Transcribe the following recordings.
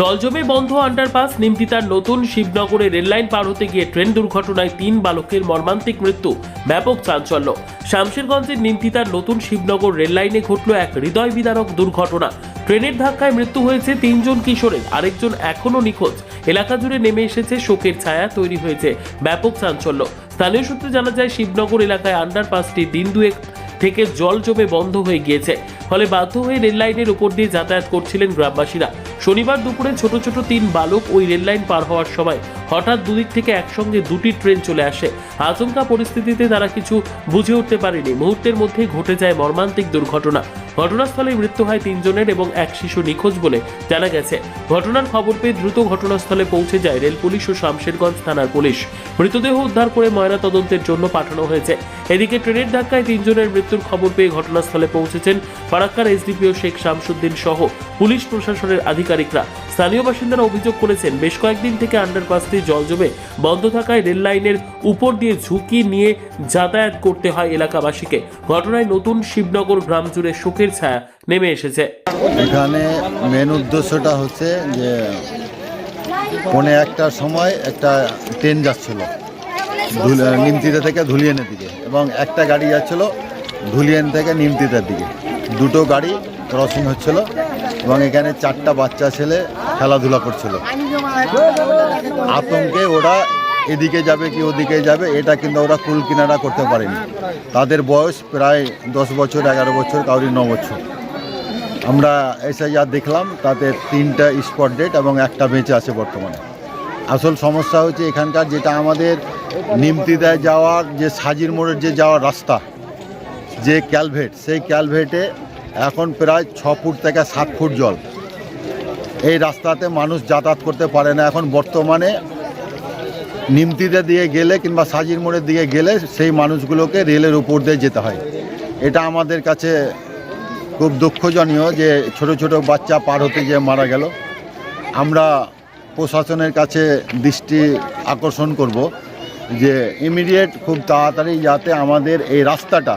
জলজমে বন্ধ আন্ডারপাস নিমতিতার নতুন শিবনগরে রেললাইন পার হতে গিয়ে ট্রেন দুর্ঘটনায় 3 বালকের মর্মান্তিক মৃত্যু, ব্যাপক চাঞ্চল্য। শামশেরগঞ্জের নিমতিতার নতুন শিবনগর রেললাইনে ঘটল এক হৃদয় বিদারক দুর্ঘটনা। ট্রেনের ধাক্কায় মৃত্যু হয়েছে 3 জন কিশোরের, আরেকজন এখনও নিখোঁজ। এলাকা জুড়ে নেমে এসেছে শোকের ছায়া, তৈরি হয়েছে ব্যাপক চাঞ্চল্য। স্থানীয় সূত্রে জানা যায়, শিবনগর এলাকায় আন্ডারপাসটি দিন দুয়েক থেকে জল জমে বন্ধ হয়ে গিয়েছে, ফলে বাধ্য হয়ে রেললাইনের উপর দিয়ে যাতায়াত করছিলেন গ্রামবাসীরা। শনিবার দুপুরে ছোট ছোট 3 বালক ওই রেললাইন পার হওয়ার সময় হঠাৎ দুদিক থেকে একসঙ্গে 2টি ট্রেন চলে আসে। আচমকা পরিস্থিতিতে তারা কিছু বুঝে উঠতে পারেনি। মুহূর্তের মধ্যেই ঘটে যায় মর্মান্তিক দুর্ঘটনা। ঘটনাস্থলে মৃত্যু হয় 3 জনের এবং এক শিশু নিখোঁজ বলে জানা গেছে। ঘটনার খবর পেয়ে দ্রুত ঘটনাস্থলে পৌঁছে যায় রেল পুলিশ ও শামশেরগঞ্জ থানার পুলিশ। মৃতদেহ উদ্ধার করে ময়নাতদন্তের জন্য পাঠানো হয়েছে। এদিকে ট্রেনের ধাক্কায় 3 জনের মৃত্যুর খবর পেয়ে ঘটনাস্থলে পৌঁছেছেন ফারাক্কার এসডিপিও শেখ শামসুদ্দিন সহ পুলিশ প্রশাসনের আধিকারিকরা। স্থানীয় বাসিন্দারা অভিযোগ করেছেন, বেশ কয়েকদিন থেকে আন্ডারপাসটি জল জমে বন্ধ থাকায় রেল লাইনের উপর দিয়ে ঝুঁকি নিয়ে যাতায়াত করতে হয় এলাকাবাসীকে। ঘটনায় নতুন শিবনগর গ্রাম জুড়ে শোকের ছায়া নেমে এসেছে। এখানে মেন উদ্দেশ্যটা হচ্ছে যে 1:15টার সময় একটা ট্রেন যাচ্ছিল নিমতিতা থেকে ধুলিয়ানের দিকে, এবং একটা গাড়ি যাচ্ছিল ধুলিয়ান থেকে নিমতিতার দিকে। দুটো গাড়ি ক্রসিং হচ্ছিল এবং এখানে 4টা বাচ্চা ছেলে খেলাধুলা করছিল। আতঙ্কে ওরা এদিকে যাবে কি ওদিকে যাবে, এটা কিন্তু ওরা কুল কিনারা করতে পারেনি। তাদের বয়স প্রায় 10 বছর, 11 বছর, কাউরি 9 বছর। আমরা এসে যা দেখলাম তাতে 3টা স্পট ডেড এবং একটা বেঁচে আছে বর্তমানে। আসল সমস্যা হচ্ছে এখানকার যেটা আমাদের নিমতিতায় যাওয়ার যে সাজির মোড়ের যে যাওয়ার রাস্তা, যে ক্যালভেট, সেই ক্যালভেটে এখন প্রায় 6 ফুট থেকে 7 ফুট জল। এই রাস্তাতে মানুষ যাতায়াত করতে পারে না। এখন বর্তমানে নিমতিতা দিয়ে গেলে কিংবা সাজির মোড়ের দিকে গেলে সেই মানুষগুলোকে রেলের উপর দিয়ে যেতে হয়। এটা আমাদের কাছে খুব দুঃখজনীয় যে ছোট ছোট বাচ্চা পার হতে গিয়ে মারা গেল। আমরা প্রশাসনের কাছে দৃষ্টি আকর্ষণ করব যে ইমিডিয়েট খুব তাড়াতাড়ি যাতে আমাদের এই রাস্তাটা,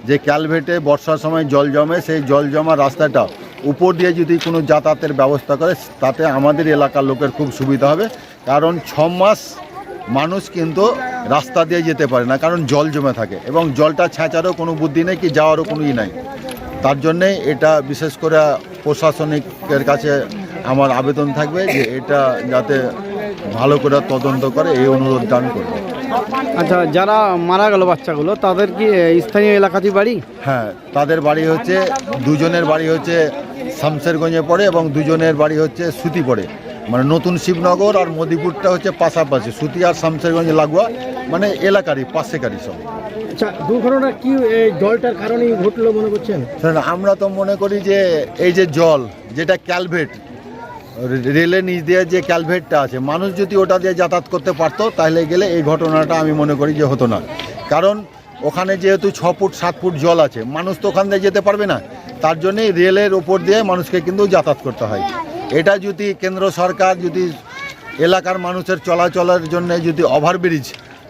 যে ক্যালভেটে বর্ষার সময় জল জমে, সেই জল জমা রাস্তাটা উপর দিয়ে যদি কোনো যাতায়াতের ব্যবস্থা করে, তাতে আমাদের এলাকার লোকের খুব সুবিধা হবে। কারণ 6 মাস মানুষ কিন্তু রাস্তা দিয়ে যেতে পারে না, কারণ জল জমে থাকে এবং জলটা ছেঁচারও কোনো বুদ্ধি নেই, কি যাওয়ারও কোনো নাই। তার জন্যে এটা বিশেষ করে প্রশাসনিকের কাছে আমার আবেদন থাকবে যে এটা যাতে ভালো করে তদন্ত করে, এই অনুরোধ দান করবে। আচ্ছা, যারা মারা গেল বাচ্চাগুলো, তাদের কি স্থানীয় এলাকাতেই বাড়ি? হ্যাঁ, তাদের বাড়ি হচ্ছে, 2 জনের বাড়ি হচ্ছে শামশেরগঞ্জে পড়ে এবং 2 জনের বাড়ি হচ্ছে সুতি পড়ে। মানে নতুন শিবনগর আর মদিপুরটা হচ্ছে পাশাপাশি, সুতি আর শামশেরগঞ্জ লাগোয়া, মানে এলাকারই পাশেকারই সব। আচ্ছা, দুর্ঘটনা কি জলটার কারণেই ঘটলো মনে করছেন? আমরা তো মনে করি যে এই যে জল, যেটা ক্যালভেট, রেলের নিচ দিয়ে যে ক্যালভেটটা আছে, মানুষ যদি ওটা দিয়ে যাতায়াত করতে পারতো তাহলে গেলে এই ঘটনাটা আমি মনে করি যে হতো না। কারণ ওখানে যেহেতু 6 ফুট 7 ফুট জল আছে, মানুষ তো ওখান দিয়ে যেতে পারবে না। তার জন্যই রেলের ওপর দিয়ে মানুষকে কিন্তু যাতায়াত করতে হয়। এটা যদি কেন্দ্র সরকার যদি এলাকার মানুষের চলাচলের জন্য যদি ওভারব্রিজ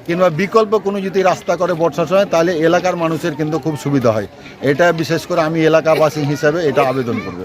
কিংবা বিকল্প কোনো যদি রাস্তা করে বর্ষার সময়, তাহলে এলাকার মানুষের কিন্তু খুব সুবিধা হয়। এটা বিশেষ করে আমি এলাকাবাসী হিসাবে এটা আবেদন করব।